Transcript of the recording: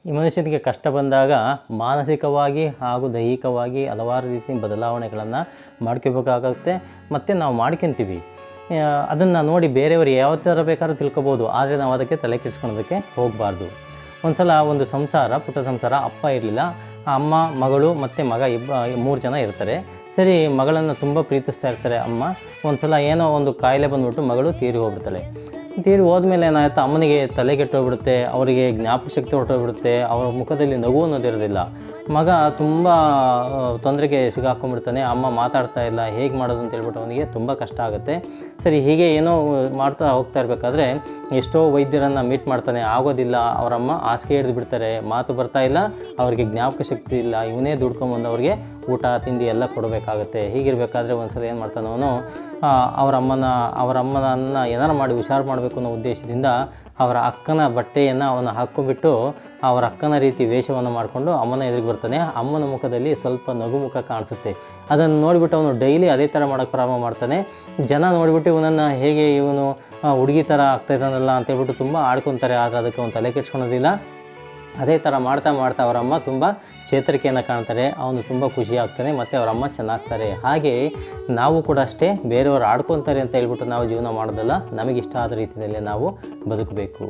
ಈ ಮನುಷ್ಯನಿಗೆ ಕಷ್ಟ ಬಂದಾಗ ಮಾನಸಿಕವಾಗಿ ಹಾಗೂ ದೈಹಿಕವಾಗಿ ಹಲವಾರು ರೀತಿ ಬದಲಾವಣೆಗಳನ್ನು ಮಾಡ್ಕೋಬೇಕಾಗುತ್ತೆ ಮತ್ತು ನಾವು ಮಾಡ್ಕೊತೀವಿ. ಅದನ್ನು ನೋಡಿ ಬೇರೆಯವರು ಯಾವ ಥರ ಬೇಕಾದ್ರೂ ತಿಳ್ಕೊಬೋದು, ಆದರೆ ನಾವು ಅದಕ್ಕೆ ತಲೆ ಕೆಡಿಸ್ಕೊಳೋದಕ್ಕೆ ಹೋಗಬಾರ್ದು. ಒಂದು ಸಲ ಒಂದು ಸಂಸಾರ, ಪುಟ್ಟ ಸಂಸಾರ, ಅಪ್ಪ ಇರಲಿಲ್ಲ, ಅಮ್ಮ, ಮಗಳು ಮತ್ತು ಮಗ 3 ಜನ ಇರ್ತಾರೆ. ಸರಿ, ಮಗಳನ್ನು ತುಂಬ ಪ್ರೀತಿಸ್ತಾ ಇರ್ತಾರೆ ಅಮ್ಮ. ಒಂದು ಸಲ ಏನೋ ಒಂದು ಕಾಯಿಲೆ ಬಂದುಬಿಟ್ಟು ಮಗಳು ತೀರಿ ಹೋಗ್ಬಿಡ್ತಾಳೆ. ತೀರಿ ಹೋದ್ಮೇಲೆ ಏನಾಯ್ತು, ಅಮ್ಮನಿಗೆ ತಲೆ ಕೆಟ್ಟೋಗ್ಬಿಡುತ್ತೆ, ಅವರಿಗೆ ಜ್ಞಾಪಕ ಶಕ್ತಿ ಹೊರಟೋಗ್ಬಿಡುತ್ತೆ, ಅವರ ಮುಖದಲ್ಲಿ ನಗು ಅನ್ನೋದಿರೋದಿಲ್ಲ. ಮಗ ತುಂಬ ತೊಂದರೆಗೆ ಸಿಗಾಕೊಂಡ್ಬಿಡ್ತಾನೆ, ಅಮ್ಮ ಮಾತಾಡ್ತಾ ಇಲ್ಲ, ಹೇಗೆ ಮಾಡೋದು ಅಂತ ಹೇಳ್ಬಿಟ್ಟು ಅವನಿಗೆ ತುಂಬ ಕಷ್ಟ ಆಗುತ್ತೆ. ಸರಿ, ಹೀಗೆ ಏನೋ ಮಾಡ್ತಾ ಹೋಗ್ತಾ ಇರಬೇಕಾದ್ರೆ ಎಷ್ಟೋ ವೈದ್ಯರನ್ನು ಮೀಟ್ ಮಾಡ್ತಾನೆ, ಆಗೋದಿಲ್ಲ. ಅವರಮ್ಮ ಹಾಸಿಗೆ ಹಿಡಿದು ಬಿಡ್ತಾರೆ, ಮಾತು ಬರ್ತಾ ಇಲ್ಲ, ಅವರಿಗೆ ಜ್ಞಾಪಕ ಶಕ್ತಿ ಇಲ್ಲ, ಇವನೇ ದುಡ್ಕೊಂಬಂದು ಅವ್ರಿಗೆ ಊಟ ತಿಂಡಿ ಎಲ್ಲ ಕೊಡಬೇಕಾಗುತ್ತೆ. ಹೀಗಿರಬೇಕಾದ್ರೆ ಒಂದು ಸಲ ಏನು ಮಾಡ್ತಾನೆ ಅವನು, ಅವರಮ್ಮನನ್ನು ಏನಾರು ಮಾಡಿ ಹುಷಾರು ಮಾಡಬೇಕು ಅನ್ನೋ ಉದ್ದೇಶದಿಂದ ಅವರ ಅಕ್ಕನ ಬಟ್ಟೆಯನ್ನು ಅವನು ಹಾಕ್ಕೊಂಡ್ಬಿಟ್ಟು ಅವರ ಅಕ್ಕನ ರೀತಿ ವೇಷವನ್ನು ಮಾಡಿಕೊಂಡು ಅಮ್ಮನ ಎದುರಿಗೆ ಬರ್ತಾನೆ. ಅಮ್ಮನ ಮುಖದಲ್ಲಿ ಸ್ವಲ್ಪ ನಗು ಮುಖ ಕಾಣಿಸುತ್ತೆ. ಅದನ್ನು ನೋಡಿಬಿಟ್ಟು ಅವನು ಡೈಲಿ ಅದೇ ಥರ ಮಾಡೋಕ್ಕೆ ಪ್ರಾರಂಭ ಮಾಡ್ತಾನೆ. ಜನ ನೋಡಿಬಿಟ್ಟು ಇವನನ್ನು ಹೇಗೆ ಇವನು ಹುಡುಗಿ ಥರ ಆಗ್ತಾಯಿದ್ದಾನಲ್ಲ ಅಂತೇಳ್ಬಿಟ್ಟು ತುಂಬ ಆಡ್ಕೊತಾರೆ, ಆದರೆ ಅದಕ್ಕೆ ಅವನು ತಲೆ ಕೆಡ್ಸ್ಕೊಳೋದಿಲ್ಲ. ಅದೇ ಥರ ಮಾಡ್ತಾ ಮಾಡ್ತಾ ಅವರಮ್ಮ ತುಂಬ ಚೇತರಿಕೆಯನ್ನು ಕಾಣ್ತಾರೆ, ಅವನು ತುಂಬ ಖುಷಿ ಆಗ್ತಾನೆ ಮತ್ತು ಅವರಮ್ಮ ಚೆನ್ನಾಗ್ತಾರೆ. ಹಾಗೆ ನಾವು ಕೂಡ ಅಷ್ಟೇ, ಬೇರೆಯವರು ಆಡ್ಕೊತಾರೆ ಅಂತ ಹೇಳ್ಬಿಟ್ಟು ನಾವು ಜೀವನ ಮಾಡೋದಲ್ಲ, ನಮಗಿಷ್ಟ ಆದ ರೀತಿಯಲ್ಲಿ ನಾವು ಬದುಕಬೇಕು.